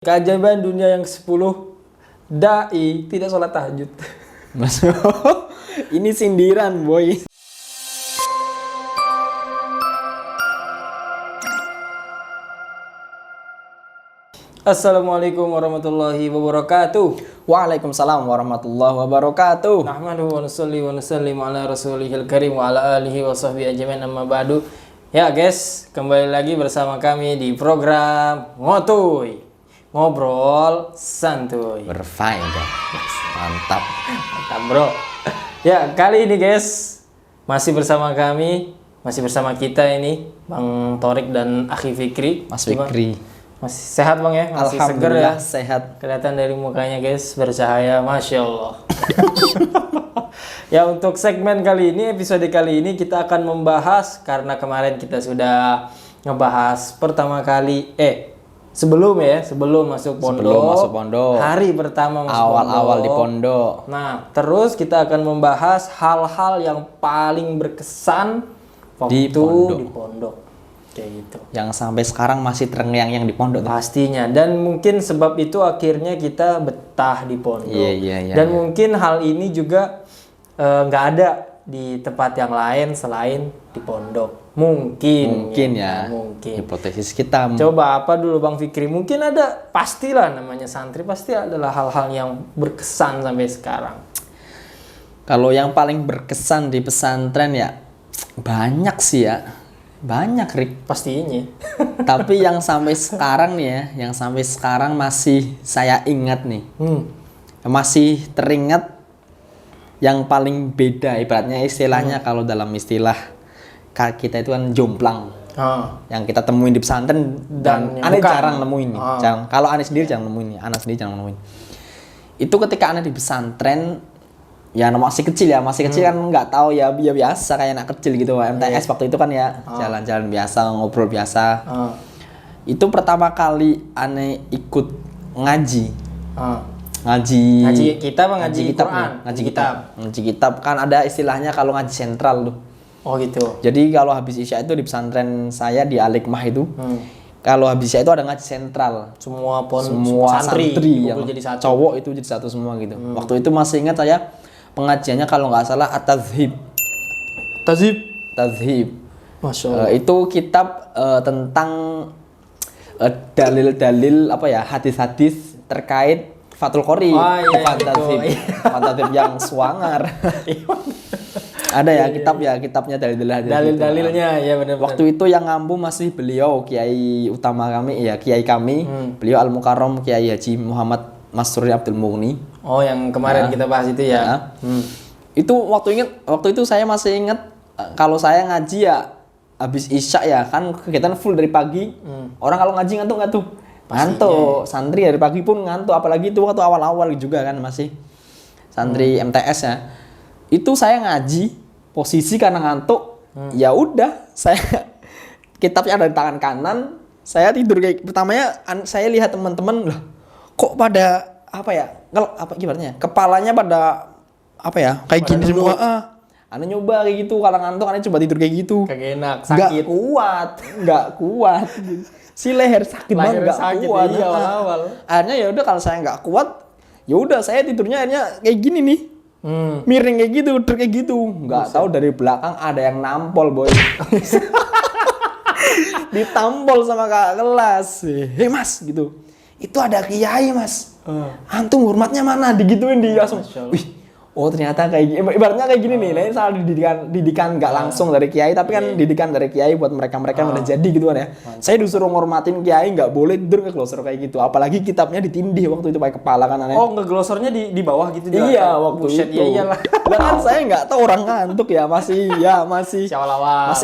Keajaiban dunia yang ke-10, dai tidak sholat tahajud. Masuk. Ini sindiran, boy. Assalamualaikum warahmatullahi wabarakatuh. Waalaikumsalam warahmatullahi wabarakatuh. Nahmaduhu wa nusalli wa nusallimu ala rasulihil karim wa ala alihi wa sahbihi ajmain amma ba'du. Ya guys, kembali lagi bersama kami di program Ngotuy, ngobrol santuy. Berfaedah. Mantap. Mantap bro. Ya kali ini guys, masih bersama kami, masih bersama kita ini Bang Torik dan Akhi Fikri. Mas Fikri. Masih sehat bang ya? Masih seger ya? Alhamdulillah sehat. Kelihatan dari mukanya guys, bercahaya, Masya Allah. Ya untuk segmen kali ini, episode kali ini kita akan membahas, karena kemarin kita sudah ngebahas pertama kali, sebelum masuk pondok, hari pertama masuk Awal-awal pondok. di pondok. Nah terus kita akan membahas hal-hal yang paling berkesan waktu di pondok. Kayak gitu. Yang sampai sekarang masih terngiang-ngiang di pondok. Pastinya, dan mungkin sebab itu akhirnya kita betah di pondok. Iya, Dan mungkin hal ini juga nggak ada di tempat yang lain selain di pondok. Mungkin ya. Mungkin. Hipotesis kita. Coba apa dulu Bang Fikri? Mungkin ada, pastilah namanya santri pasti adalah hal-hal yang berkesan sampai sekarang. Kalau yang paling berkesan di pesantren ya banyak sih ya. Banyak, Rik. Pastinya. Tapi yang sampai sekarang nih ya, yang sampai sekarang masih saya ingat nih. Masih teringat yang paling beda, ibaratnya istilahnya kalau dalam istilah kita itu kan jomplang. Yang kita temuin di pesantren dan aneh jarang nemuin. Kalau aneh sendiri jarang nemuin, anak sendiri jarang nemuin. Itu ketika aneh di pesantren, ya masih kecil kan nggak tahu ya biasa kayak anak kecil gitu. MTS waktu itu kan ya jalan-jalan biasa, ngobrol biasa. Itu pertama kali aneh ikut ngaji. Ngaji kita apa ngaji kitab Quran? Ngaji kitab kan ada istilahnya kalau ngaji sentral tuh. Oh gitu. Jadi kalau habis isya itu di pesantren saya di Al-Hikmah itu, kalau habis isya itu ada ngaji sentral. Semua santri yang jadi satu. Cowok itu jadi satu semua gitu. Waktu itu masih ingat saya pengajiannya kalau nggak salah At-Tazhib. Tazhib. Masya Allah. Itu kitab tentang dalil-dalil hadis-hadis terkait Fathul Qori, bukan Tazhib. Bukan Tazhib yang swangar. Ada kitabnya dalil-dalilnya ya benar. Waktu itu yang ngampu masih beliau kiai utama kami, kiai kami, beliau Al Mukarram Kiai Haji Muhammad Masruri Abdul Mughni. Oh, yang kemarin kita bahas itu ya. Itu waktu itu saya masih ingat kalau saya ngaji ya habis isya ya kan kegiatan full dari pagi. Orang kalau ngaji ngantuk tuh. Ngantuk, santri dari pagi pun ngantuk, apalagi itu waktu awal-awal juga kan masih santri MTS ya. Itu saya ngaji posisi karena ngantuk, ya udah saya kitabnya ada di tangan kanan, saya tidur kayak pertamanya saya lihat teman-teman lah kok pada gimana kepalanya pada kayak pada gini semua Ane nyoba kayak gitu kalau ngantuk, Ane coba tidur kayak gitu. Kagak enak, sakit. Nggak kuat. Si leher sakit banget, nggak kuat. Iya, awal. Akhirnya ya udah kalau saya nggak kuat, ya udah saya tidurnya akhirnya kayak gini nih. Miring kayak gitu, kayak gitu. Nggak tahu dari belakang ada yang nampol, boy. Ditampol sama kakak kelas. Hei mas, gitu. Itu ada kiai mas. Antum hormatnya mana? Digituin dia langsung. Wih. Oh ternyata kayak gini, ibaratnya kayak gini nih, ini salah didikan nggak langsung dari kiai, tapi kan didikan dari kiai buat mereka yang udah jadi gitu kan ya. Saya disuruh ngormatin kiai, nggak boleh tidur ngeglosor kayak gitu, apalagi kitabnya ditindih waktu itu pakai kepala kan aneh. Oh ngeglosornya di bawah gitu juga? Iya waktu itu. Ya iyalah. Kan saya nggak tahu orang ngantuk ya masih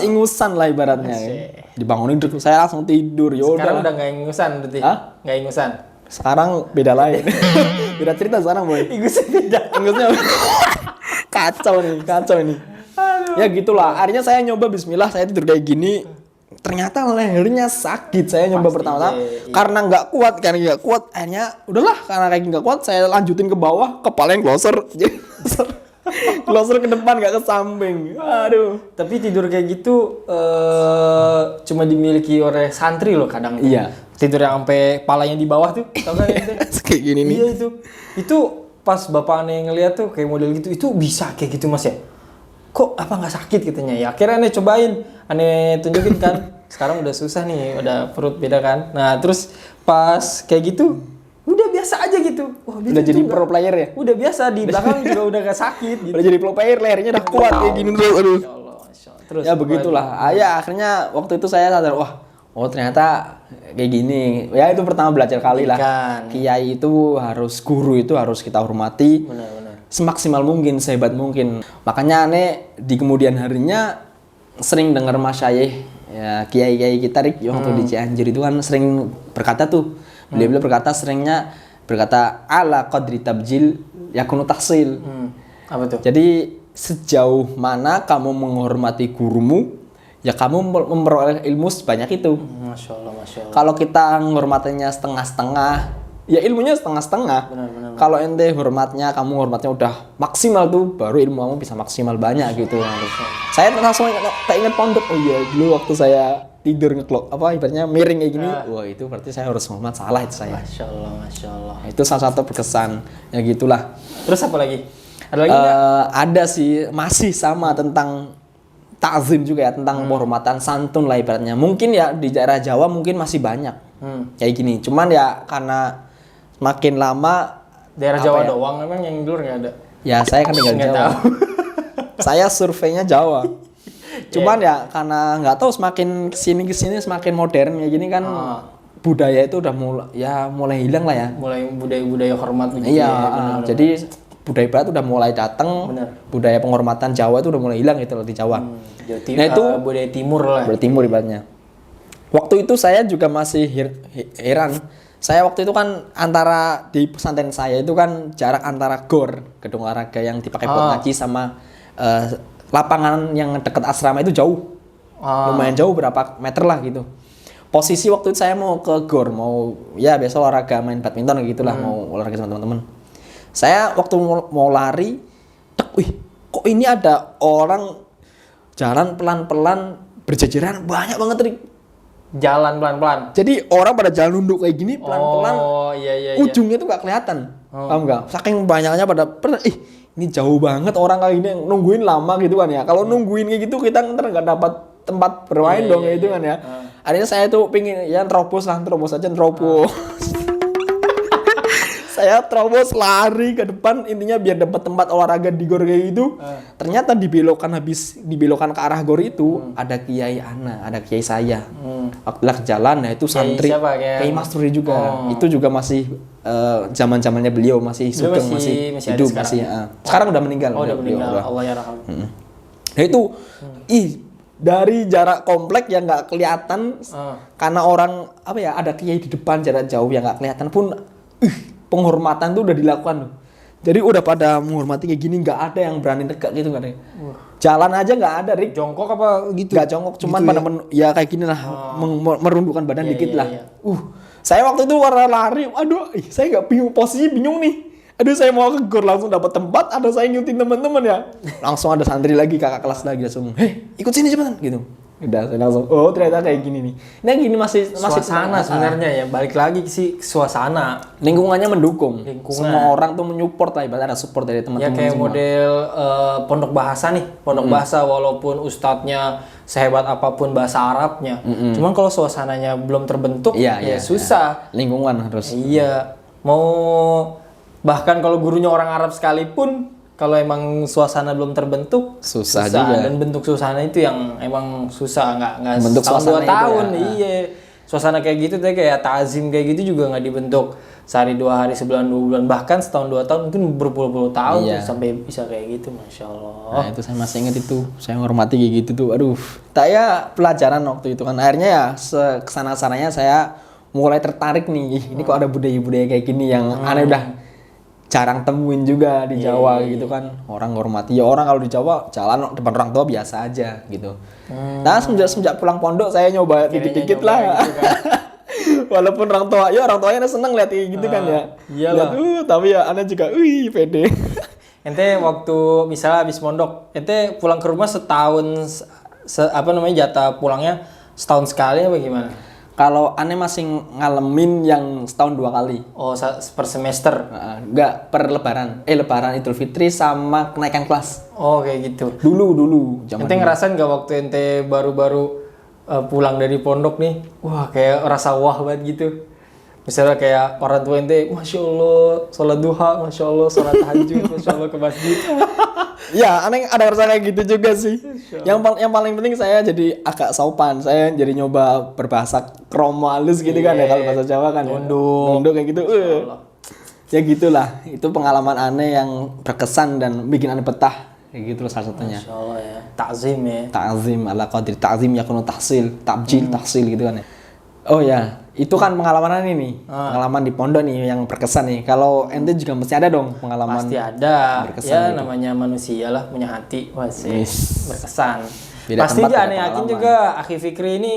ingusan lah ibaratnya. Dibangunin saya langsung tidur. Sekarang udah nggak ingusan berarti? Nggak ingusan. Sekarang beda lain. Beda cerita sekarang boy. Ingusnya kacau nih. Aduh. Ya gitulah. Akhirnya saya nyoba bismillah, saya tidur kayak gini. Ternyata lehernya sakit. Saya nyoba pertama karena nggak kuat. Akhirnya udahlah karena kayak nggak kuat, saya lanjutin ke bawah, kepala yang glosor. Glosor ke depan gak ke samping. Aduh. Tapi tidur kayak gitu cuma dimiliki oleh santri loh kadang. Iya. Tidur yang sampai palanya di bawah tuh, tau kan itu? Kayak gini nih. Iya itu pas bapak aneh ngeliat tuh kayak model gitu, itu bisa kayak gitu mas ya? Kok apa nggak sakit katanya ya? Akhirnya aneh cobain, aneh tunjukin kan. Sekarang udah susah nih, udah perut beda kan. Nah terus pas kayak gitu, udah biasa aja gitu. Wah, Udah jadi pro player ya? Udah biasa di belakang juga udah gak sakit gitu. Udah jadi pro player, lehernya udah kuat kayak gini tuh. Aduh. Masya Allah. Terus Ya begitulah. Ya akhirnya waktu itu saya sadar, wah, oh ternyata kayak gini. Ya itu pertama belajar kali lah. Kiai itu harus, guru itu harus kita hormati. Benar. Semaksimal mungkin, sehebat mungkin. Makanya aneh di kemudian harinya sering dengar masyayikh, ya kiai-kiai kita waktu di Cianjur itu kan sering berkata tuh. Beliau berkata berkata ala qadri tabjil yakunu tahsil. Apa tuh? Jadi sejauh mana kamu menghormati gurumu, ya kamu memperoleh ilmu sebanyak itu. Masya Allah. Kalau kita menghormatinya setengah-setengah, ya ilmunya setengah-setengah. Benar. Kalau ente kamu hormatnya udah maksimal tuh, baru ilmu kamu bisa maksimal banyak gitu. Saya langsung tak ingat pondok. Oh iya, dulu waktu saya tidur ngeklok ibaratnya miring kayak gini, wah itu berarti saya harus hormat, salah itu saya. Masya Allah. Itu salah satu berkesan, ya gitulah. Terus apa lagi? Ada lagi ada sih, masih sama tentang ta'zim juga ya, tentang penghormatan santun lah ibaratnya. Mungkin ya di daerah Jawa mungkin masih banyak kayak gini. Cuman ya karena makin lama daerah Jawa doang, emang yang di luar nggak ada? Ya saya kan tinggal di Jawa. Saya surveinya Jawa. Cuman ya karena nggak tahu semakin kesini semakin modern ya gini kan, budaya itu udah mulai hilang lah ya. Mulai budaya hormat gitu. Iya, jadi budaya barat udah mulai datang, budaya penghormatan Jawa itu udah mulai hilang gitu loh di Jawa. Nah itu budaya timur lah. Budaya timur ibaratnya. Waktu itu saya juga masih heran. Saya waktu itu kan di pesantren saya itu kan jarak antara gor, gedung olahraga yang dipakai buat ngaji, sama lapangan yang dekat asrama itu jauh. Lumayan jauh, berapa meter lah gitu. Posisi waktu itu saya mau ke gor, mau ya biasa olahraga, main badminton gitu lah, mau olahraga sama teman-teman. Saya waktu mau lari, wih, kok ini ada orang jalan pelan-pelan berjajaran banyak banget, Rik. Jalan pelan-pelan. Jadi orang pada jalan nunduk kayak gini pelan-pelan. Iya. Ujungnya tuh gak kelihatan. Paham gak? Saking banyaknya pada ini jauh banget orang kali ini nungguin lama gitu kan ya. Kalau nungguin kayak gitu kita ntar gak dapat tempat bermain dong gitu kan ya. Akhirnya saya tuh pingin ya terobos aja. Saya terobos lari ke depan, intinya biar dapat tempat olahraga di gor kayak gitu. Ternyata dibelokan ke arah gor itu ada kiai ada kiai saya. Waktu lah jalan, nah itu santri kiai Masturi juga. Itu juga masih zaman-zamannya beliau masih sugeng, masih hidup masih. Sekarang udah meninggal. Oh, udah meninggal. Allah yarham. Nah itu dari jarak komplek yang nggak kelihatan, karena orang ada kiai di depan jarak jauh yang nggak kelihatan pun penghormatan tuh udah dilakukan tuh. Jadi udah pada menghormati kayak gini, nggak ada yang berani tegak gitu kan ya. Jalan aja nggak ada, Rik. Jongkok apa gitu? Nggak jongkok, cuman gitu pada ya kayak gini lah, merundukkan badan dikit lah. Saya waktu itu warna lari, saya nggak bingung nih. Saya mau ke gor langsung dapat tempat, saya ngikutin teman-teman ya. Langsung ada santri lagi, kakak kelas lagi langsung, ikut sini cepetan gitu. Udah saya langsung, ternyata kayak gini nih. Nah gini masih suasana sebenarnya ya, balik lagi sih suasana. Lingkungannya mendukung. Semua orang tuh menyupport lah, ibaratnya ada support dari teman-teman. Ya kayak semua model pondok bahasa nih, pondok bahasa walaupun ustadznya sehebat apapun bahasa Arabnya, cuman kalau suasananya belum terbentuk susah. Lingkungan harus. Iya, mau bahkan kalau gurunya orang Arab sekalipun, kalau emang suasana belum terbentuk susah juga. Dan bentuk suasana itu yang emang susah, nggak bentuk setahun 2 tahun ya. Iya, suasana kayak gitu tuh kayak ta'zim kayak gitu juga nggak dibentuk sehari 2 hari, sebulan 2 bulan, bahkan setahun 2 tahun, mungkin berpuluh-puluh tahun tuh sampai bisa kayak gitu. Masya Allah. Nah itu saya masih ingat itu, saya menghormati kayak gitu tuh. Ya pelajaran waktu itu kan, akhirnya ya kesana-sananya saya mulai tertarik nih. Ini kok ada budaya-budaya kayak gini yang aneh udah jarang temuin juga di Jawa gitu kan. Orang hormati ya, orang kalau di Jawa jalan depan orang tua biasa aja gitu. Nah semenjak pulang pondok saya nyoba dikit-dikit lah gitu kan. Walaupun orang tuanya seneng lihat gitu kan ya. Iyalah. Tapi ya aneh juga pede. Ente waktu misalnya habis mondok, ente pulang ke rumah setahun jatah pulangnya setahun sekali apa gimana? Kalau aneh masih ngalamin yang setahun 2 kali. Oh, per semester. Enggak, per lebaran. Lebaran Idul Fitri sama kenaikan kelas. Oh, kayak gitu. Dulu. Ente ngerasain gak waktu ente baru-baru pulang dari pondok nih? Wah, kayak rasa wah banget gitu. Misalnya kayak orang tua ente, Masya Allah, sholat duha, Masya Allah, sholat tahajud, Masya Allah ke masjid. Ya, aneh ada rasa kayak gitu juga sih. Yang paling penting saya jadi agak sopan. Saya jadi nyoba berbahasa kromo halus gitu kan ya, kalau bahasa Jawa kan. Nunduk kayak gitu. Ya gitulah. Itu pengalaman aneh yang berkesan dan bikin aneh betah. Kayak gitu salah satunya. Masya Allah ya. Ta'zim ya. Ta'zim ala qadri ta'zim yakunu tahsil, tabjil tahsil gitu kan ya. Oh ya, itu kan pengalaman nih. Pengalaman di pondok nih yang berkesan nih. Kalau ente juga mesti ada dong pengalaman. Pasti ada. Berkesan Ya gitu. namanya manusia lah, punya hati. Masih berkesan. Beda Pasti tempat, dia beda aneh yakin pengalaman. juga Akhi Fikri ini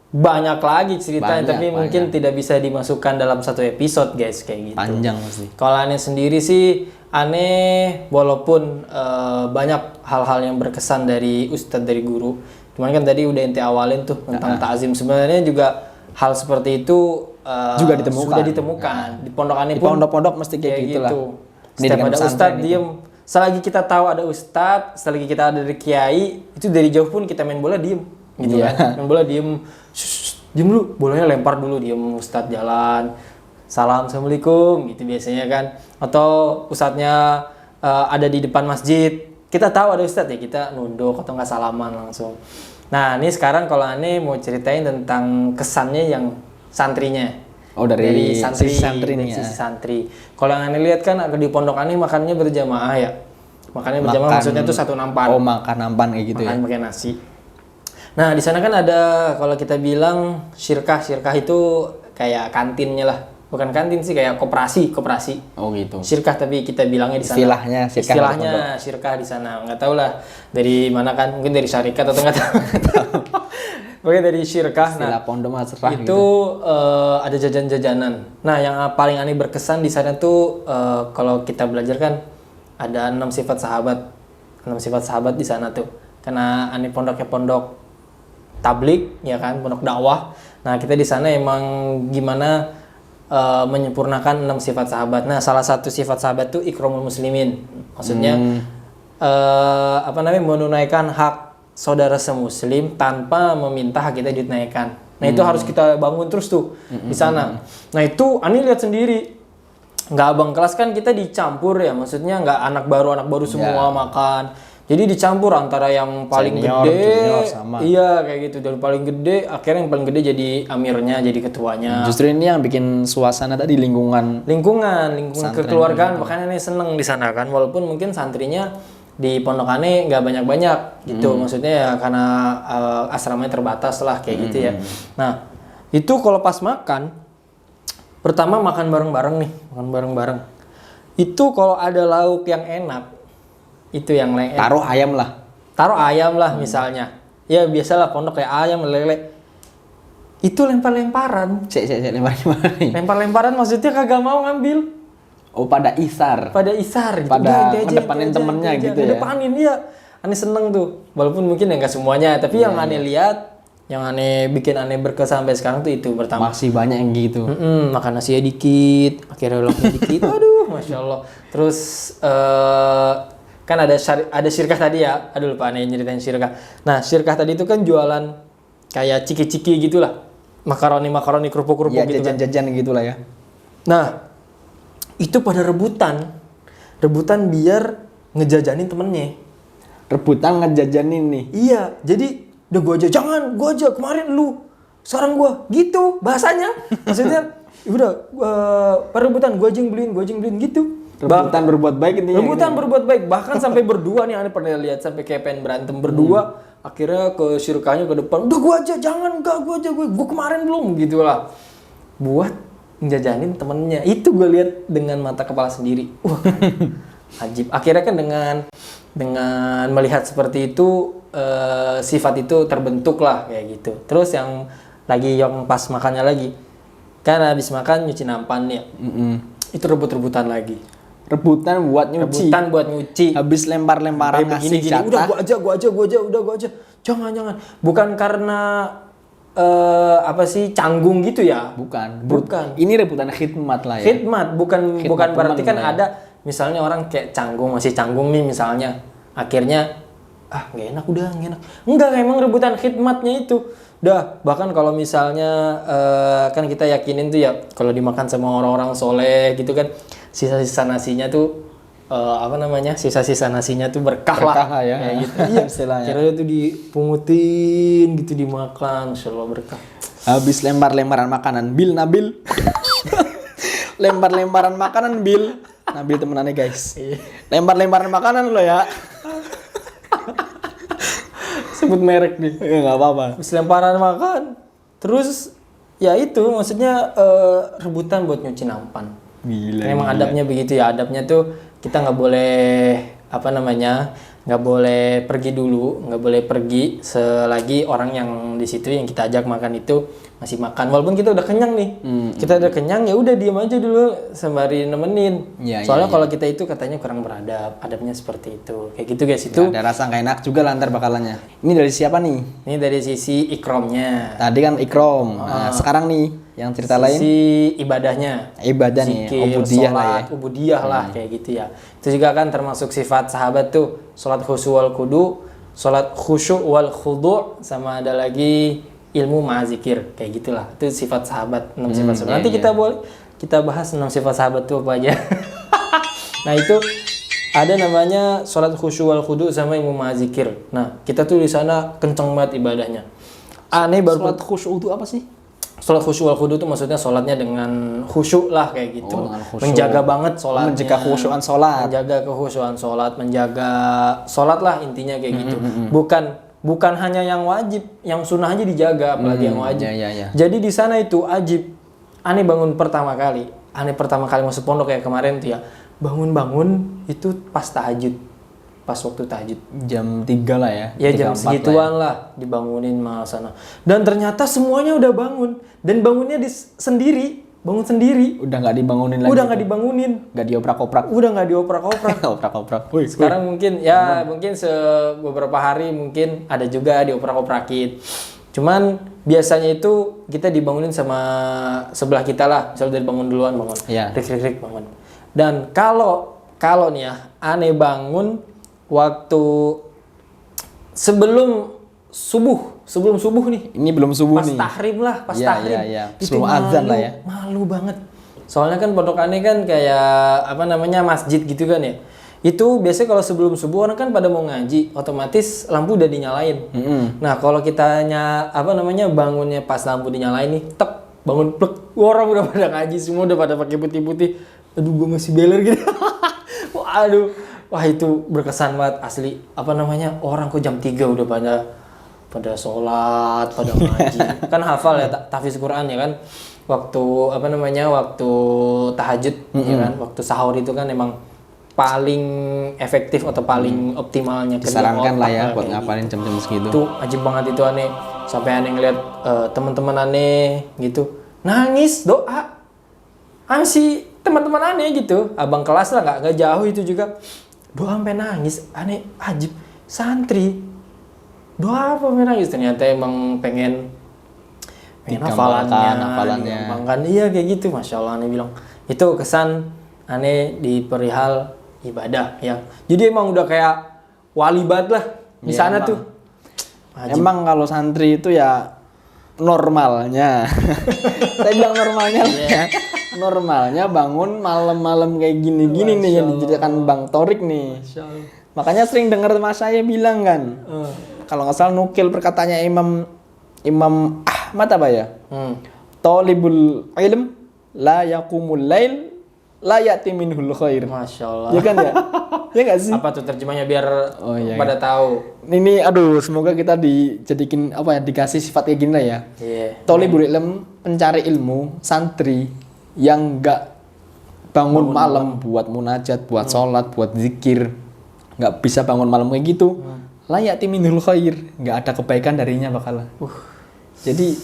banyak lagi ceritanya, tapi mungkin tidak bisa dimasukkan dalam satu episode guys kayak gitu. Panjang pasti. Kalau aneh sendiri sih, aneh walaupun banyak hal-hal yang berkesan dari ustadz, dari guru. Cuman kan tadi udah ente awalin tuh tentang ta'zim. Sebenarnya juga hal seperti itu juga ditemukan. Sudah ditemukan. Di pondok aneh Di pun pondok-pondok mesti kayak gitu lah. Setiap ada ustadz diem. Selagi kita tahu ada ustadz, selagi kita ada dari kiai, itu dari jauh pun kita main bola diem. Gitu kan. Main bola diem. Diem dulu, bolanya lempar dulu, diem ustadz jalan. Salam, assalamualaikum, gitu biasanya kan. Atau ustadznya ada di depan masjid, kita tahu ada ustadz ya, kita nunduk atau nggak salaman langsung. Nah ini sekarang kalau aneh mau ceritain tentang kesannya yang santrinya. Oh dari santri, sisi santri dari nih sisi santri. Kalau yang aneh lihat kan di pondok aneh makannya berjamaah ya. Makannya berjamaah maksudnya tuh satu nampan. Oh makan nampan kayak gitu makan ya. Pakai nasi. Nah di sana kan ada, kalau kita bilang syirkah itu kayak kantinnya lah. Bukan kantin sih, kayak koperasi. Oh gitu. Syirkah tapi kita bilangnya di sana. Istilahnya syirkah di sana. Nggak tahu lah dari mana kan, mungkin dari syarikat atau nggak tahu. Pokoknya dari syirkah. Istilah pondok mas serah itu gitu. Ada jajan-jajanan. Nah yang paling aneh berkesan di sana tuh kalau kita belajar kan ada 6 sifat sahabat. 6 sifat sahabat di sana tuh. Karena aneh pondoknya pondok tablik ya kan, pondok dakwah. Nah kita di sana emang gimana menyempurnakan 6 sifat sahabat. Nah, salah satu sifat sahabat itu ikramul muslimin. Maksudnya menunaikan hak saudara semuslim tanpa meminta hak kita ditunaikan. Nah, itu harus kita bangun terus tuh di sana. Nah, itu Ani lihat sendiri. Nggak abang kelas kan kita dicampur ya, maksudnya nggak anak baru semua makan. Jadi dicampur antara yang paling senior, gede, junior, sama. Iya kayak gitu, dari paling gede, akhirnya yang paling gede jadi amirnya, jadi ketuanya. Justru ini yang bikin suasana tadi lingkungan kekeluargaan, makanya ini seneng di sana kan, walaupun mungkin santrinya di pondok aneh nggak banyak gitu, maksudnya ya karena asramanya terbatas lah kayak gitu ya. Nah itu kalau pas makan, pertama makan bareng-bareng. Itu kalau ada lauk yang enak, itu yang lain. taruh ayam lah Misalnya. Ya biasalah pondok kayak ayam, lele. Itu lempar-lemparan. Lempar gimana nih? Lempar-lemparan maksudnya kagak mau ngambil. Oh pada isar Gitu. Pada Udah, ngedepanin temennya gitu ya. Ngedepanin dia. Aneh seneng tuh. Walaupun mungkin ya nggak semuanya, tapi yang aneh lihat, yang aneh bikin aneh berkesan sampai sekarang tuh itu pertama. masih banyak yang gitu. Makan nasinya dikit, akhirnya lauknya dikit. Aduh, Masya Allah. Terus kan ada syirkah tadi ya. Aduh lupa aneh nyeritain syirkah. Nah syirkah tadi itu kan jualan kayak ciki-ciki gitulah. Makaroni kerupuk-kerupuk Ya, gitu kan. jajan-jajan gitu lah ya. Nah itu pada rebutan biar ngejajanin temennya. Rebutan ngejajanin nih. Iya, jadi udah gua aja kemarin lu, sekarang gua gitu bahasanya. Maksudnya udah perebutan gua aja yang beliin gitu. Rebutan berbuat baik intinya. Berbuat baik, bahkan sampai berdua nih aneh pernah lihat sampai kayak pengen berantem berdua. Akhirnya ke syirkahnya ke depan, udah gua aja, jangan enggak gua aja, gua kemarin belum gitu lah. Buat ngejajanin temennya. Itu gue lihat dengan mata kepala sendiri. Wah, ajib. Akhirnya kan dengan melihat seperti itu sifat itu terbentuk lah kayak gitu. Terus yang pas makannya lagi, kan habis makan nyuci nampan ya. Itu rebut-rebutan lagi. Rebutan buat nyuci. Habis lempar-lemparan ngasih gini. Udah gua aja, udah gua aja. Jangan. Bukan karena apa sih canggung gitu ya? Bukan. Bukan. Ini rebutan khidmat lah ya. Khidmat bukan berarti kan ada misalnya orang kayak masih canggung nih misalnya. Akhirnya nggak enak udah nggak enak. Enggak, emang rebutan khidmatnya itu. Dah, bahkan kalau misalnya kan kita yakinin tuh ya kalau dimakan sama orang-orang soleh gitu kan sisa-sisa nasinya tuh sisa-sisa nasinya tuh berkah lah ya. Kayak gitu. Iya, kira itu dipungutin gitu dimakan, insyaallah berkah. Habis lempar-lemparan makanan, Nabil. Lempar-lemparan makanan, Nabil temenannya guys. Lempar-lemparan makanan lo ya. Sebut merek nih. Ya nggak apa-apa. Habis lemparan makan, terus ya itu maksudnya rebutan buat nyuci nampan. Memang adabnya begitu ya, adabnya tuh kita nggak boleh nggak boleh pergi dulu, nggak boleh pergi selagi orang yang di situ yang kita ajak makan itu masih makan, walaupun kita udah kenyang nih. Kita udah kenyang ya udah diam aja dulu sembari nemenin. Soalnya kalau kita itu katanya kurang beradab, adabnya seperti itu. Kayak gitu guys itu. Ada rasa nggak enak juga lantar bakalannya. Ini dari siapa nih? Ini dari sisi ikromnya. Tadi kan ikrom. Nah, sekarang nih yang cerita lain. Sisi ibadahnya. Ibadah nih, ubudiyah lah kayak gitu ya. Itu juga kan termasuk sifat sahabat tuh, salat khusyuk wal khudu, sama ada lagi ilmu ma'azikir kayak gitulah. Itu sifat sahabat, 6 sifat sahabat. Nanti kita bahas 6 sifat sahabat tuh apa aja. Nah, itu ada namanya salat khusyuk wal khudu sama ilmu ma'azikir. Nah, kita tuh di sana kenceng banget ibadahnya. Aneh baru salat khusyuk itu apa sih? Salat khusyuk wal khudu itu maksudnya salatnya dengan khusyuk lah kayak gitu. Menjaga banget salatnya. Menjaga kekhusyuan salat. Menjaga kekhusyuan salat, menjaga salat lah intinya kayak gitu. Bukan hanya yang wajib, yang sunnah aja dijaga, apalagi yang wajib. Jadi di sana itu wajib. Aneh bangun pertama kali masuk pondok kayak kemarin tuh ya. Bangun itu pas tahajud. Pas waktu tahajud. Jam 3 lah ya. Ya jam segituan lah dibangunin malah sana. Dan ternyata semuanya udah bangun. Dan bangunnya bangun sendiri. Udah nggak dibangunin lagi. Udah nggak dibangunin. Nggak dioprak-oprak. Udah nggak dioprak-oprak. Oprak-oprak. Sekarang mungkin beberapa hari mungkin ada juga dioprak-oprakin. Cuman biasanya itu kita dibangunin sama sebelah kita lah. Misalnya dari bangun duluan bangun. Rik bangun. Dan kalau nih ya, aneh bangun waktu sebelum subuh nih. Ini belum subuh pas nih. Tahrim lah, pas tahrim. Sebelum azan lah ya. Malu banget. Soalnya kan pondok aneh kan kayak masjid gitu kan ya. Itu biasanya kalau sebelum subuh orang kan pada mau ngaji, otomatis lampu udah dinyalain. Nah, kalau kitanya bangunnya pas lampu dinyalain nih, bangun plek, orang udah pada ngaji semua, udah pada pakai putih-putih. Aduh, gue masih beler gitu. Wah itu berkesan banget asli. Orang kok jam 3 udah pada sholat, pada ngaji. Kan hafal ya tahfiz Quran ya kan. Waktu waktu tahajud ya kan, waktu sahur itu kan emang paling efektif atau paling optimalnya disarankan lah ya buat ngapalin jam-jam segitu. Itu ajib banget itu aneh. Sampai aneh ngeliat teman-teman aneh gitu nangis doa. Si teman-teman aneh gitu, abang kelas lah nggak jauh itu juga doa sampai nangis. Aneh ajib, santri doa apa sampai nangis, ternyata emang pengen hafalannya digambangkan. Iya kayak gitu, masya Allah. Aneh bilang itu kesan aneh di perihal ibadah ya. Jadi emang udah kayak wali banget lah di sana tuh. Ajib. Emang kalau santri itu ya normalnya. Saya bilang normalnya lah ya. Normalnya bangun malam-malam kayak gini-gini nih yang diceritakan Bang Torik nih. Makanya sering dengar mas saya bilang kan. Kalau nggak salah nukil perkataannya Imam Ahmad apa ya? Talibul ilm la yaqumul lail la ya'ti minhul khair. Masya Allah. Ya kan ya? Ya nggak sih? Apa tuh terjemahnya biar pada tahu? Ini semoga kita dijadikan dikasih sifat kayak gini lah ya. Talibul ilm, pencari ilmu, santri yang nggak bangun malam buat munajat, buat sholat, buat zikir, nggak bisa bangun malam kayak gitu. La ya'ti minhul khair, nggak ada kebaikan darinya bakalan. Jadi,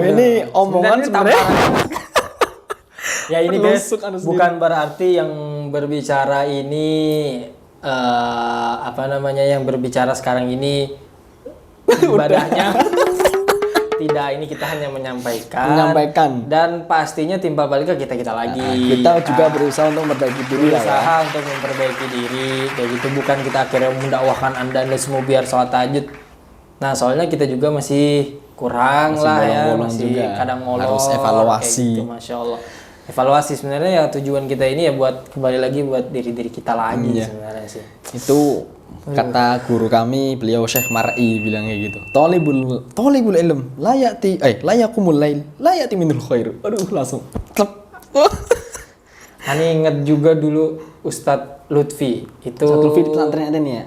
ini omongan sebenarnya. Ya ini guys, bukan berarti yang berbicara ini yang berbicara sekarang ini ibadahnya Tidak, ini kita hanya menyampaikan. Dan pastinya timbal balik ke kita lagi. Kita juga berusaha untuk memperbaiki diri lah ya. Berusaha untuk memperbaiki diri. Kayak gitu, bukan kita akhirnya mendakwahkan Anda semua biar sholat tahajud. Nah, soalnya kita juga masih kurang Masih lah ya, bolong-bolong masih juga. kadang molor. Harus evaluasi. Kayak gitu, Masya Allah. Evaluasi sebenarnya ya, tujuan kita ini ya buat kembali lagi buat diri kita lagi sebenarnya sih. Itu kata guru kami, beliau Syekh Mar'i bilang kayak gitu. Tolibul ilm layakumul lail layati minul khair. Aduh, langsung klep. Ani inget juga dulu Ustadz Lutfi itu. Ustadz Lutfi di pesantren ini ya?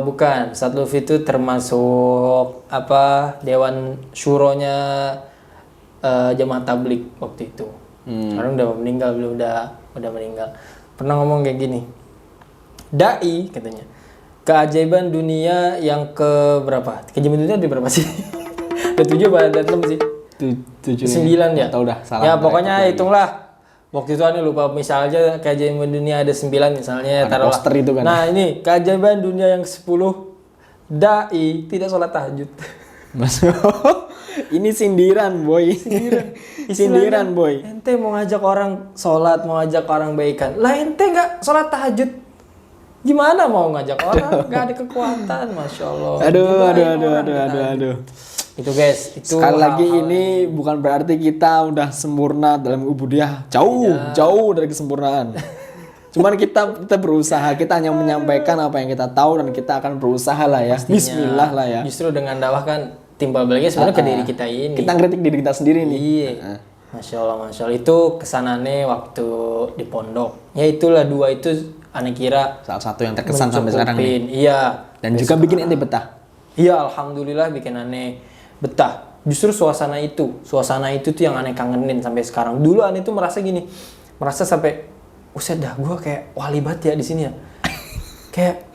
Bukan, Ustadz Lutfi itu termasuk Dewan Syuronya Jamaah Tabligh waktu itu. Sekarang udah meninggal, udah meninggal. Pernah ngomong kayak gini. Dai katanya. Keajaiban dunia yang ke berapa? Keajaiban dunia di berapa sih? Ada 7 apa ada 6 sih? 9 ya? Tahu dah, salah. Ya pokoknya hitunglah. Waktu itu Ani lupa, misalnya keajaiban dunia ada 9 misalnya, ada poster itu kan. Nah, ini keajaiban dunia yang 10, dai tidak sholat tahajud. Masuk. Ini sindiran, boy. Sindiran, boy. Ente mau ngajak orang sholat, mau ngajak orang baikan. Lah ente nggak sholat tahajud. Gimana mau ngajak orang? Nggak ada kekuatan, Masya Allah. Aduh. Itu guys, itu sekali lagi ini bukan berarti kita udah sempurna dalam ubudiyah. Jauh dari kesempurnaan. Cuman kita berusaha, kita hanya menyampaikan apa yang kita tahu dan kita akan berusaha lah ya. Pastinya, Bismillah lah ya. Justru dengan dakwah kan timbal baliknya sebenarnya ke diri kita ini. Kita ngeritik diri kita sendiri nih. Iya. Masya Allah. Itu kesanannya waktu di pondok. Ya itulah 2 itu aneh kira salah satu yang terkesan sampai sekarang nih. Iya. Dan juga bikin ente betah. Iya, alhamdulillah bikin aneh betah. Justru suasana itu tuh yang aneh kangenin sampai sekarang. Dulu aneh tuh merasa sampai uset dah gue kayak wali banget ya di sini ya. Kayak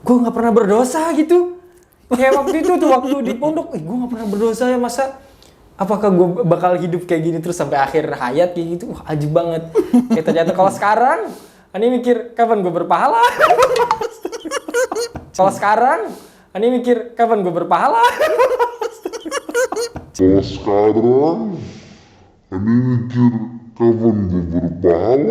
gue nggak pernah berdosa gitu. Kayak waktu itu tuh waktu di pondok, gue nggak pernah berdosa ya, masa apakah gue bakal hidup kayak gini terus sampai akhir hayat kayak gitu? Wah, ajib banget. Kayak ternyata kalau sekarang Ani mikir kapan gue berpahala. Kalau sekarang Ani mikir kapan gue berpahala. Kalau sekarang, Ani mikir kapan gue berpahala.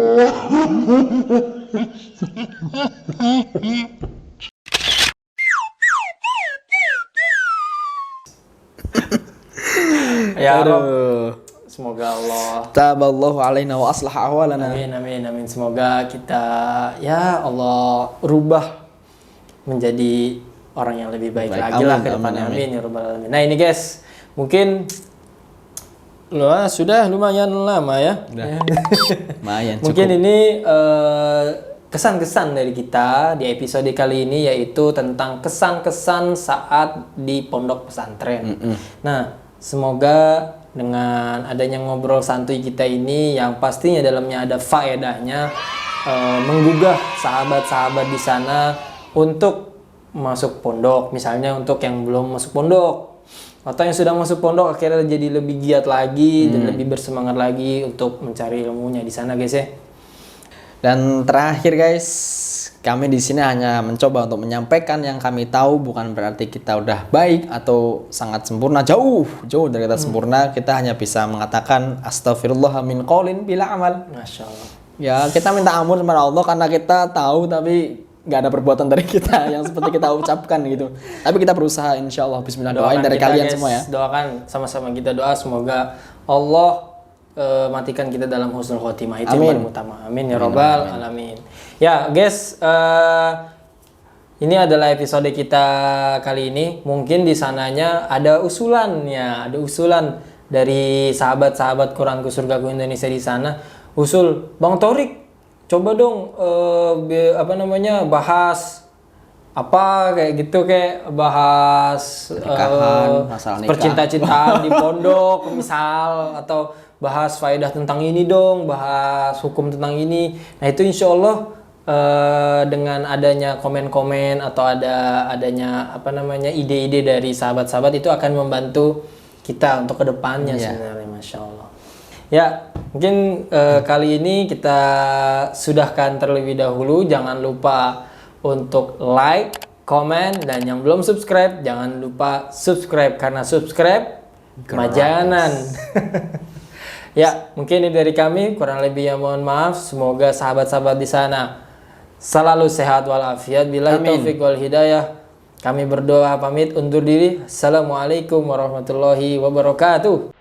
Ya Rob, semoga Allah taballahu alaina wa aslah ahwalana. Amin. Semoga kita ya Allah rubah menjadi orang yang lebih baik lagi lah ke depannya. Amin ya rabbal alamin. Nah, ini guys, mungkin sudah lumayan lama ya. Lumayan. Mungkin ini kesan-kesan dari kita di episode kali ini, yaitu tentang kesan-kesan saat di pondok pesantren. Nah, semoga dengan adanya ngobrol santuy kita ini yang pastinya dalamnya ada faedahnya, menggugah sahabat-sahabat di sana untuk masuk pondok, misalnya untuk yang belum masuk pondok atau yang sudah masuk pondok akhirnya jadi lebih giat lagi dan lebih bersemangat lagi untuk mencari ilmunya di sana, guys ya. Dan terakhir guys, kami di sini hanya mencoba untuk menyampaikan yang kami tahu, bukan berarti kita udah baik atau sangat sempurna, jauh dari kata sempurna. Kita hanya bisa mengatakan astagfirullah min qaulin bila amal. Masya Allah. Ya, kita minta ampun kepada Allah karena kita tahu tapi nggak ada perbuatan dari kita yang seperti kita ucapkan gitu. Tapi kita berusaha, insya Allah. Bismillah, doain dari kalian guys, semua ya. Doakan sama-sama, kita doa semoga Allah matikan kita dalam husnul khotimah, itu yang paling utama. Amin ya robbal alamin. Ya guys, ini adalah episode kita kali ini. Mungkin di sananya ada usulan dari sahabat-sahabat Quranku Surgaku Indonesia di sana. Usul, Bang Torik, coba dong bahas apa kayak gitu, kayak bahas percinta-cintaan di pondok misal, atau bahas faedah tentang ini dong, bahas hukum tentang ini. Nah, itu insya Allah dengan adanya komen-komen atau adanya ide-ide dari sahabat-sahabat itu akan membantu kita untuk kedepannya sebenarnya, Masya Allah. Ya, mungkin kali ini kita sudahkan terlebih dahulu. Jangan lupa untuk like, komen, dan yang belum subscribe jangan lupa subscribe, karena subscribe Majanan. Ya, mungkin ini dari kami, kurang lebih ya mohon maaf. Semoga sahabat-sahabat di sana selalu sehat walafiat. Billahi taufik wal hidayah. Kami berdoa pamit undur diri. Assalamualaikum warahmatullahi wabarakatuh.